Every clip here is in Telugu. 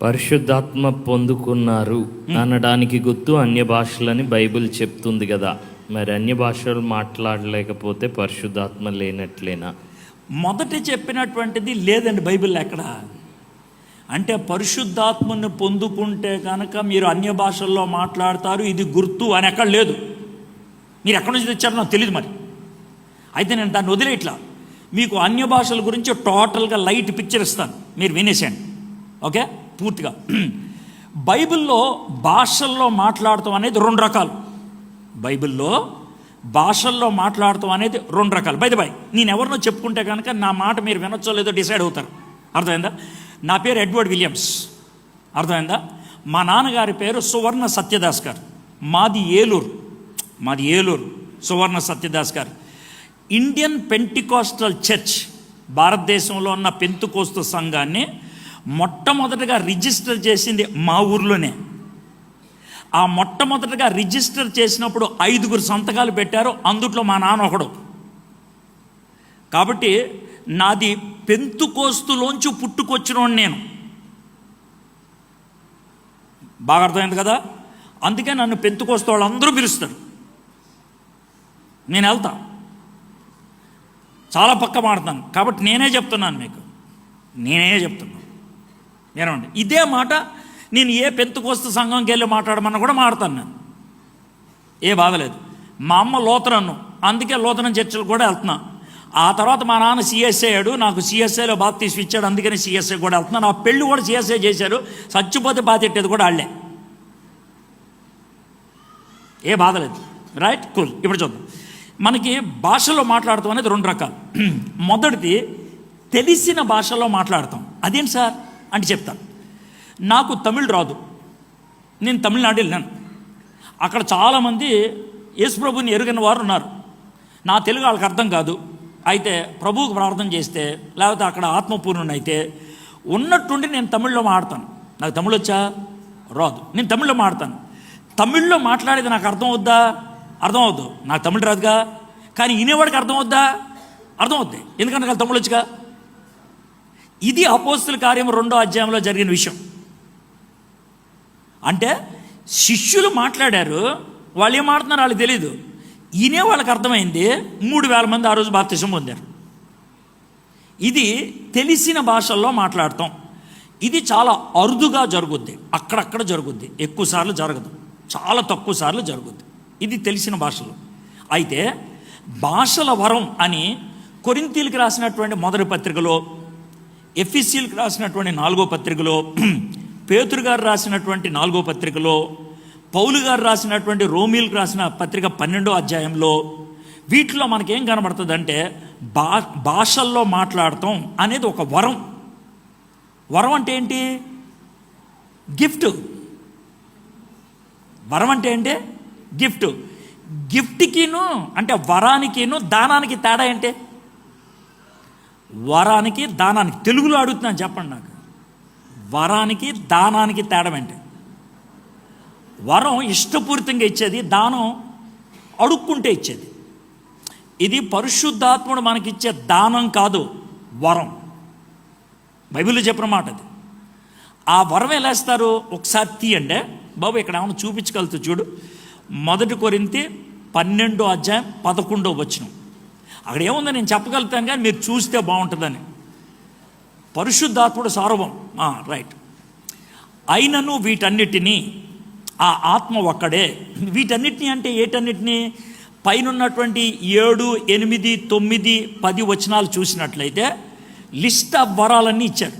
పరిశుద్ధాత్మ పొందుకున్నారు అనడానికి గుర్తు అన్య భాషలని బైబిల్ చెప్తుంది కదా. మరి అన్య భాషలు మాట్లాడలేకపోతే పరిశుద్ధాత్మ లేనట్లేనా? మొదట చెప్పినటువంటిది లేదండి బైబిల్ ఎక్కడ. అంటే పరిశుద్ధాత్మను పొందుకుంటే కనుక మీరు అన్య భాషల్లో మాట్లాడతారు, ఇది గుర్తు అని ఎక్కడ లేదు. మీరు ఎక్కడి నుంచి తెచ్చారో నాకు తెలియదు. మరి అయితే నేను దాన్ని వదిలే ఇట్లా మీకు అన్య భాషల గురించి టోటల్గా లైట్ పిక్చర్ ఇస్తాను, మీరు వినేసేయండి. ఓకే, పూర్తిగా బైబిల్లో భాషల్లో మాట్లాడటం అనేది రెండు రకాలు. బైబిల్లో భాషల్లో మాట్లాడటం అనేది రెండు రకాలు. బై నేను ఎవరినో చెప్పుకుంటే కనుక నా మాట మీరు వినొచ్చో లేదో డిసైడ్ అవుతారు. అర్థమైందా? నా పేరు ఎడ్వర్డ్ విలియమ్స్. అర్థమైందా? మా నాన్నగారి పేరు సువర్ణ సత్యదాస్ గారు. మాది ఏలూరు సువర్ణ సత్యదాస్ గారు. ఇండియన్ పెంటికోస్టల్ చర్చ్, భారతదేశంలో ఉన్న పెంతుకోస్తు సంఘాన్ని మొట్టమొదటిగా రిజిస్టర్ చేసింది మా ఊర్లోనే. ఆ మొట్టమొదటిగా రిజిస్టర్ చేసినప్పుడు 5 సంతకాలు పెట్టారు, అందుట్లో మా నాన్న ఒకడు. కాబట్టి నాది పెంతుకోస్తులోంచి పుట్టుకొచ్చినోడు నేను. బాగా అర్థమైంది కదా? అందుకే నన్ను పెంతుకోస్తు వాళ్ళు అందరూ పిలుస్తారు. నేను వెళ్తా, చాలా పక్క మాడతాను. కాబట్టి నేనే చెప్తున్నాను మీకు, ఏమండి ఇదే మాట నేను ఏ పెంతుకోస్తు సంఘంకి వెళ్ళి మాట్లాడమన్నా కూడా మాడతాను నేను, ఏ బాధలేదు. మా అమ్మ లోతరన్ను, అందుకే లోతరం చర్చలు కూడా వెళ్తున్నా. ఆ తర్వాత మా నాన్న సిఎస్ఐ అయ్యాడు, నాకు సిఎస్ఐలో బాప్తీసు ఇచ్చాడు, అందుకని సిఎస్ఐ కూడా వెళ్తున్నాను. నా పెళ్ళి కూడా సిఎస్ఐ చేశారు, చచ్చిపోతే బాధెట్టేది కూడా వాళ్ళే, ఏ బాధలేదు. Right, cool. ఇప్పుడు చూద్దాం. మనకి భాషలో మాట్లాడతాం అనేది రెండు రకాలు. మొదటిది తెలిసిన భాషలో మాట్లాడతాం. అదేంటి సార్ అంటే చెప్తాను. నాకు తమిళ్ రాదు, నేను తమిళనాడు వెళ్ళాను. అక్కడ చాలామంది యేసుప్రభుని ఎరుగని వారు ఉన్నారు. నా తెలుగు వాళ్ళకి అర్థం కాదు. అయితే ప్రభువుకు ప్రార్థన చేస్తే, లేకపోతే అక్కడ ఆత్మపూర్ణుని అయితే ఉన్నట్టుండి నేను తమిళ్లో మాడతాను. నాకు తమిళ్ వచ్చా? రాదు. నేను తమిళ్లో మాడతాను. తమిళ్లో మాట్లాడేది నాకు అర్థం అవుద్దు. నాకు తమిళ్ రాదుగా, కానీ వినేవాడికి అర్థం అవుద్ది. ఎందుకంటే నాకు తమిళ్ వచ్చుగా. ఇది అపోస్తుల కార్యం 2వ అధ్యాయంలో జరిగిన విషయం. అంటే శిష్యులు మాట్లాడారు, వాళ్ళు ఏం మాట్లాడుతున్నారు వాళ్ళకి తెలీదు. ఈయనే వాళ్ళకి అర్థమైంది. 3000 మంది ఆ రోజు బాప్తిసం పొందారు. ఇది తెలిసిన భాషల్లో మాట్లాడతాం. ఇది చాలా అరుదుగా జరుగుద్ది, అక్కడక్కడ జరుగుద్ది, ఎక్కువ సార్లు జరగదు, చాలా తక్కువ సార్లు జరుగుద్ది. ఇది తెలిసిన భాషలు. అయితే భాషల వరం అని కొరింథీయులకు రాసినటువంటి మొదటి పత్రికలో, ఎఫెసీయులకు రాసినటువంటి 4వ పత్రికలో, పేతురు గారు రాసినటువంటి 4వ పత్రికలో, పౌలు గారు రాసినటువంటి రోమీలకు రాసిన పత్రిక 12వ అధ్యాయంలో, వీటిలో మనకేం కనబడుతుంది అంటే భాషల్లో మాట్లాడటం అనేది ఒక వరం. వరం అంటే ఏంటి? గిఫ్ట్. వరం అంటే ఏంటి? గిఫ్ట్. గిఫ్ట్కిను అంటే వరానికిను దానానికి తేడా ఏంటి? వరానికి దానానికి, తెలుగులో అడుగుతున్నాను చెప్పండి నాకు. వరానికి దానానికి తేడా ఏంటి? వరం ఇష్టపూరితంగా ఇచ్చేది, దానం అడుక్కుంటే ఇచ్చేది. ఇది పరిశుద్ధాత్ముడు మనకిచ్చే దానం కాదు, వరం. బైబిల్లో చెప్పిన మాట అది. ఆ వరం ఎలా ఇస్తారు? ఒకసారి తీయండి బాబు, ఇక్కడ ఏమైనా చూపించగలుగుతూ చూడు. 1 కొరింథీ 12వ అధ్యాయం 11వ వచనం. అక్కడ ఏముందో నేను చెప్పగలుగుతాను, కానీ మీరు చూస్తే బాగుంటుందని. పరిశుద్ధాత్ముడు సార్వం. రైట్. అయినను వీటన్నిటినీ, ఆ ఆత్మ ఒక్కడే. వీటన్నిటినీ అంటే ఏటన్నిటినీ? పైనున్నటువంటి 7, 8, 9, 10 వచనాలు చూసినట్లయితే లిస్ట్ ఆఫ్ వరాలన్నీ ఇచ్చారు.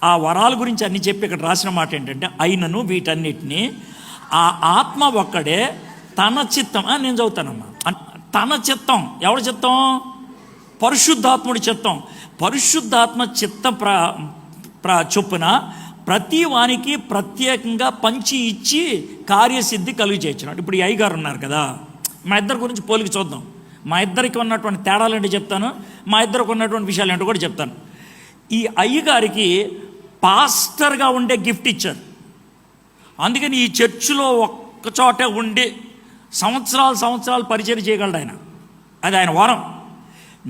ఆ వరాల గురించి అన్ని చెప్పి ఇక్కడ రాసిన మాట ఏంటంటే, అయినను వీటన్నిటినీ ఆ ఆత్మ ఒక్కడే తన చిత్తం. నేను చదువుతానమ్మా. తన చిత్తం. ఎవరి చిత్తం? పరిశుద్ధాత్ముడి చిత్తం. పరిశుద్ధాత్మ చిత్తం చొప్పున ప్రతి వానికి ప్రత్యేకంగా పంచి ఇచ్చి కార్యసిద్ధి కలుగు చేయించినాడు. ఇప్పుడు ఈ అయ్యగారు ఉన్నారు కదా, మా ఇద్దరి గురించి పోలికి చూద్దాం. మా ఇద్దరికి ఉన్నటువంటి తేడాలు ఏంటో చెప్తాను, మా ఇద్దరికి ఉన్నటువంటి విషయాలు ఏంటో కూడా చెప్తాను. ఈ అయ్యగారికి పాస్టర్గా ఉండే గిఫ్ట్ ఇచ్చారు. అందుకని ఈ చర్చిలో ఒక్కచోటే ఉండి సంవత్సరాలు పరిచయం చేయగలడు ఆయన. అది ఆయన వరం.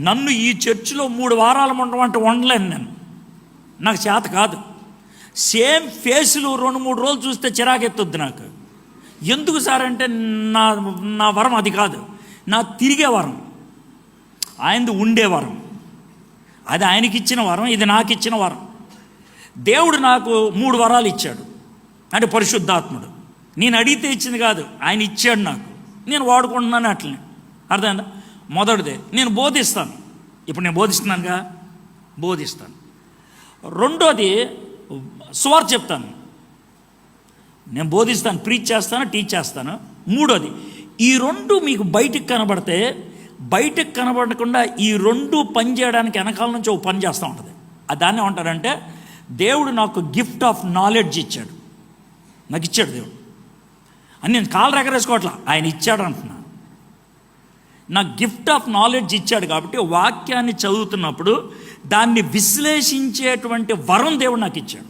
నన్ను ఈ చర్చిలో 3 వారాలు ఉండమంటే ఉండలేను నేను, నాకు చేత కాదు. సేమ్ ఫేసులు 2-3 రోజులు చూస్తే చిరాకెత్తుద్ది నాకు. ఎందుకు సార్ అంటే నా వరం అది కాదు, నా తిరిగే వరం, ఆయనది ఉండే వరం. అది ఆయనకిచ్చిన వరం, ఇది నాకు ఇచ్చిన వరం. దేవుడు నాకు 3 వరాలు ఇచ్చాడు, అంటే పరిశుద్ధాత్ముడు. నేను అడిగితే ఇచ్చింది కాదు, ఆయన ఇచ్చాడు నాకు, నేను వాడుకుంటున్నాను అట్లనే. అర్థమైందా? మొదటిదే నేను బోధిస్తాను, ఇప్పుడు నేను బోధిస్తున్నానుగా, బోధిస్తాను. రెండోది సువార్త చెప్తాను, నేను బోధిస్తాను, ప్రీచ్ చేస్తాను, టీచ్ చేస్తాను. మూడోది ఈ 2 మీకు బయటికి కనబడితే, బయటకు కనబడకుండా ఈ 2 పని చేయడానికి వెనకాల నుంచి ఒక పని చేస్తూ ఉంటుంది. దాన్ని ఏమంటారంటే, దేవుడు నాకు గిఫ్ట్ ఆఫ్ నాలెడ్జ్ ఇచ్చాడు, నాకు ఇచ్చాడు దేవుడు అని. నేను కాళ్ళు ఎగరేసుకోవట్లా, ఆయన ఇచ్చాడు అంటున్నా. నాకు గిఫ్ట్ ఆఫ్ నాలెడ్జ్ ఇచ్చాడు కాబట్టి వాక్యాన్ని చదువుతున్నప్పుడు దాన్ని విశ్లేషించేటువంటి వరం దేవుడు నాకు ఇచ్చాడు,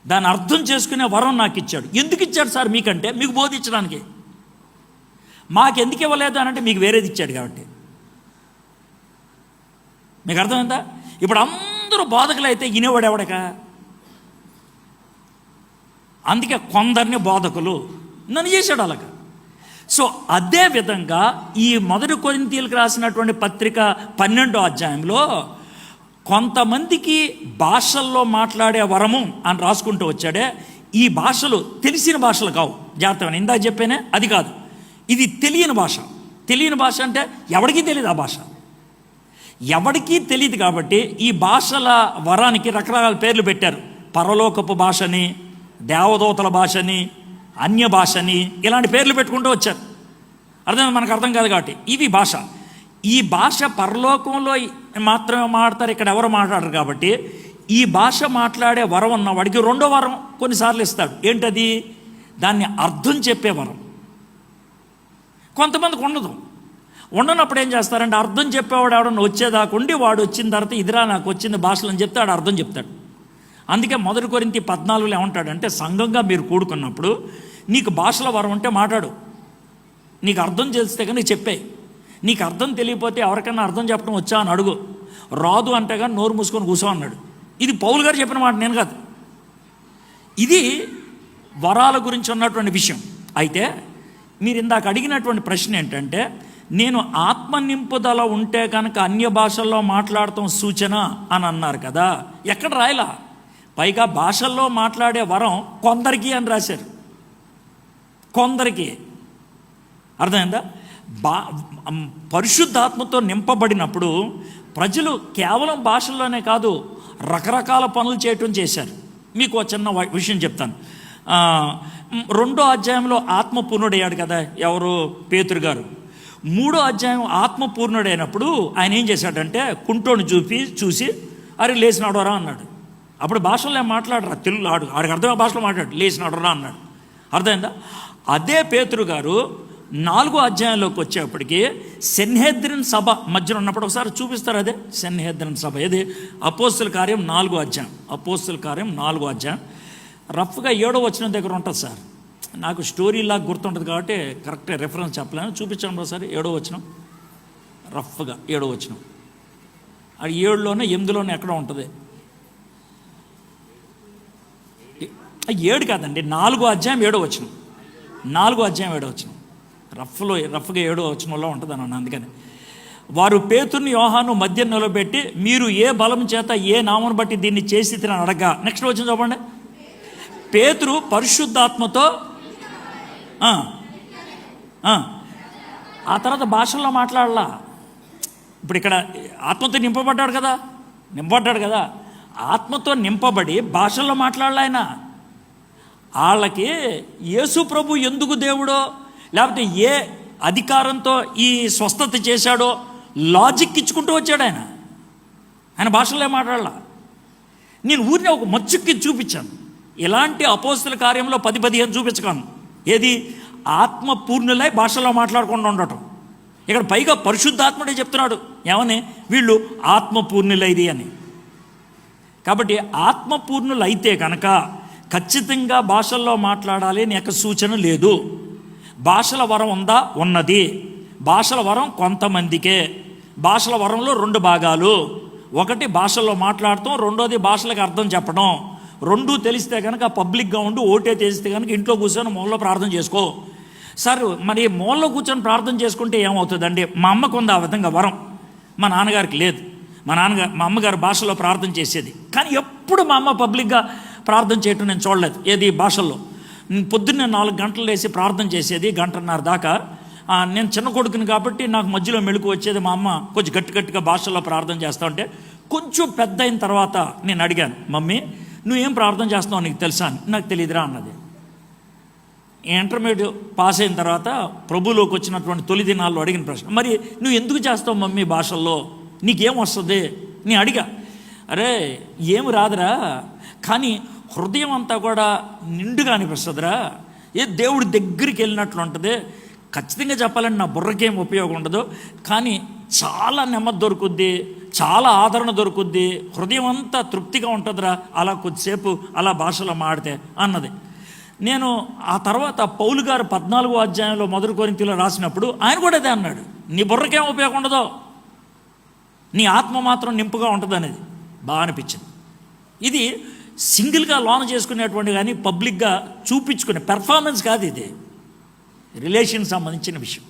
దాన్ని అర్థం చేసుకునే వరం నాకు ఇచ్చాడు. ఎందుకు ఇచ్చాడు సార్ మీకంటే? మీకు బోధించడానికి. మాకెందుకు ఇవ్వలేదు అని అంటే మీకు వేరేది ఇచ్చాడు కాబట్టి. మీకు అర్థమైందా? ఇప్పుడు అందరూ బోధకులు అయితే వినేవాడు ఎవడక? అందుకే కొందరిని బోధకులు నన్ను చేశాడు అలాగ. సో అదే విధంగా ఈ 1 కొరింథీయులకు రాసినటువంటి పత్రిక 12వ అధ్యాయంలో కొంతమందికి భాషల్లో మాట్లాడే వరము అని రాసుకుంటూ వచ్చాడే. ఈ భాషలు తెలిసిన భాషలు కావు, జాగ్రత్తగా ఇందాక చెప్పానే, అది కాదు. ఇది తెలియని భాష. తెలియని భాష అంటే ఎవరికీ తెలియదు. ఆ భాష ఎవరికీ తెలియదు కాబట్టి ఈ భాషల వరానికి రకరకాల పేర్లు పెట్టారు. పరలోకపు భాషని, దేవదూతల భాషని, అన్య భాషని, ఇలాంటి పేర్లు పెట్టుకుంటూ వచ్చారు. మనకు అర్థం కాదు కాబట్టి ఇవి భాష. ఈ భాష పరలోకంలో మాత్రమే మాట్లాడతారు, ఇక్కడ ఎవరు మాట్లాడరు కాబట్టి ఈ భాష మాట్లాడే వరం ఉన్న వాడికి 2వ వరం కొన్నిసార్లు ఇస్తాడు. ఏంటది? దాన్ని అర్థం చెప్పే వరం. కొంతమందికి ఉండనప్పుడు ఏం చేస్తారంటే, అర్థం చెప్పేవాడు ఎవడన్నా వచ్చేదాకుండి వాడు వచ్చిన తర్వాత ఇదిరా నాకు వచ్చింది భాషలు అని చెప్తే వాడు అర్థం చెప్తాడు. అందుకే 1 కొరింథీ 14లో ఏమంటాడంటే, సంఘంగా మీరు కూడుకున్నప్పుడు నీకు భాషల వరం ఉంటే మాట్లాడు, నీకు అర్థం చేస్తే కానీ చెప్పాయి. నీకు అర్థం తెలియకపోతే ఎవరికైనా అర్థం చెప్పడం వచ్చా అని అడుగు, రాదు అంటే కానీ నోరు మూసుకొని కూర్చో అన్నాడు. ఇది పౌలు గారు చెప్పిన మాట, నేను కాదు. ఇది వరాల గురించి ఉన్నటువంటి విషయం. అయితే మీరు ఇందాక అడిగినటువంటి ప్రశ్న ఏంటంటే, నేను ఆత్మ నింపుదల ఉంటే కనుక అన్య భాషల్లో మాట్లాడటం సూచన అని అన్నారు కదా, ఎక్కడ రాయలా. పైగా భాషల్లో మాట్లాడే వరం కొందరికి అని రాశారు, కొందరికి. అర్థమైందా? పరిశుద్ధాత్మతో నింపబడినప్పుడు ప్రజలు కేవలం భాషల్లోనే కాదు, రకరకాల పనులు చేయటం చేశారు. మీకు ఒక చిన్న విషయం చెప్తాను. 2వ అధ్యాయంలో ఆత్మపూర్ణుడయ్యాడు కదా ఎవరు? పేతురు గారు. 3వ అధ్యాయం ఆత్మపూర్ణుడైనప్పుడు ఆయన ఏం చేశాడంటే, కుంటోని చూసి అరే లేచినాడోరా అన్నాడు. అప్పుడు భాషలో ఏం మాట్లాడరా, తెలుగు ఆడికి అర్థమైన భాషలో మాట్లాడు, లేచినాడోరా అన్నాడు. అర్థమైందా? అదే పేతురు గారు 4వ అధ్యాయంలోకి వచ్చేప్పటికి సెన్హెద్రిన్ సభ మధ్యలో ఉన్నప్పుడు ఒకసారి చూపిస్తారు. అదే సెన్హెద్రిన్ సభ. ఏది? అపోస్తుల కార్యం 4వ అధ్యాయం. అపోస్తుల కార్యం 4వ అధ్యాయం రఫ్గా 7వ వచనం దగ్గర ఉంటుంది సార్. నాకు స్టోరీలాగా గుర్తుంటుంది కాబట్టి కరెక్ట్గా రెఫరెన్స్ చెప్పలేను. చూపించండి ఒకసారి 7వ వచనం, రఫ్గా 7వ వచనం. అది 7లోనే 8లోనే ఎక్కడ ఉంటుంది. 7 కాదండి, 4వ అధ్యాయం 7వ వచనం. 4వ అధ్యాయం 7వ వచనం. రఫ్గా 7వ వచనంలో ఉంటుంది అన్న. అందుకని వారు పేతురుని యోహాను మధ్య నిలబెట్టి, మీరు ఏ బలం చేత ఏ నామను బట్టి దీన్ని చేసి తినని అడగా. నెక్స్ట్ వచ్చిన చెప్పండి. పేతురు పరిశుద్ధాత్మతో ఆ తర్వాత భాషల్లో మాట్లాడాల. ఇప్పుడు ఇక్కడ ఆత్మతో నింపబడ్డాడు కదా, ఆత్మతో నింపబడి భాషల్లో మాట్లాడాల ఆయన. వాళ్ళకి యేసు ప్రభు ఎందుకు దేవుడో, లేకపోతే ఏ అధికారంతో ఈ స్వస్థత చేశాడో లాజిక్ ఇచ్చుకుంటూ వచ్చాడు ఆయన భాషల్లో మాట్లాడాల. నేను ఊరిని ఒక మచ్చుక్కి చూపించాను. ఇలాంటి అపోస్తుల కార్యంలో 10-15 చూపించగాను. ఏది? ఆత్మపూర్ణులై భాషలో మాట్లాడకుండా ఉండటం. ఇక్కడ పైగా పరిశుద్ధాత్ముడే చెప్తున్నాడు ఏమని, వీళ్ళు ఆత్మపూర్ణులైది అని. కాబట్టి ఆత్మపూర్ణులైతే కనుక ఖచ్చితంగా భాషల్లో మాట్లాడాలి అని యొక్క సూచన లేదు. భాషల వరం ఉందా? ఉన్నది. భాషల వరం కొంతమందికే. భాషల వరంలో 2 భాగాలు. ఒకటి భాషల్లో మాట్లాడటం, రెండోది భాషలకు అర్థం చెప్పడం. రెండూ తెలిస్తే కనుక పబ్లిక్గా ఉండి ఓటే చేస్తే కనుక ఇంట్లో కూర్చొని మూలలో ప్రార్థన చేసుకో. సార్ మరి మూలలో కూర్చొని ప్రార్థన చేసుకుంటే ఏమవుతుందండి? మా అమ్మకు ఉంది ఆ విధంగా వరం, మా నాన్నగారికి లేదు. మా అమ్మగారు భాషలో ప్రార్థన చేసేది, కానీ ఎప్పుడు మా అమ్మ పబ్లిక్గా ప్రార్థన చేయటం నేను చూడలేదు. ఏది భాషల్లో పొద్దున్నే 4 గంటలు వేసి ప్రార్థన చేసేది, 1:30 దాకా. నేను చిన్న కొడుకుని కాబట్టి నాకు మధ్యలో మెళుకు వచ్చేది. మా అమ్మ కొంచెం గట్టిగా భాషల్లో ప్రార్థన చేస్తా ఉంటే, కొంచెం పెద్ద అయిన తర్వాత నేను అడిగాను, మమ్మీ నువ్వేం ప్రార్థన చేస్తున్నావు నీకు తెలుసా అని. నాకు తెలియదురా అన్నది. ఇంటర్మీడియట్ పాస్ అయిన తర్వాత ప్రభువులోకి వచ్చినటువంటి తొలి దినాల్లో అడిగిన ప్రశ్న, మరి నువ్వు ఎందుకు చేస్తావు మమ్మీ భాషల్లో, నీకేం వస్తుంది? నేను అడిగా, అరే ఏమి రాదురా, కానీ హృదయం అంతా కూడా నిండుగా అనిపిస్తుందిరా, ఏ దేవుడి దగ్గరికి వెళ్ళినట్లు ఉంటుంది. ఖచ్చితంగా చెప్పాలంటే నా బుర్రకేం ఉపయోగం ఉండదు, కానీ చాలా నెమ్మది దొరుకుద్ది, చాలా ఆదరణ దొరుకుద్ది, హృదయం అంతా తృప్తిగా ఉంటుందిరా అలా కొద్దిసేపు అలా భాషలో మాడితే అన్నది. నేను ఆ తర్వాత పౌలు గారు 14వ అధ్యాయంలో 1 కొరింథీయులో రాసినప్పుడు ఆయన కూడా అదే అన్నాడు, నీ బుర్రకేం ఉపయోగం ఉండదో, నీ ఆత్మ మాత్రం నింపుగా ఉంటుంది అనేది. బాగా అనిపించింది. ఇది సింగిల్గా లోన చేసుకునేటువంటి కానీ పబ్లిక్గా చూపించుకునే పెర్ఫార్మెన్స్ కాదు, ఇది రిలేషన్ సంబంధించిన విషయం.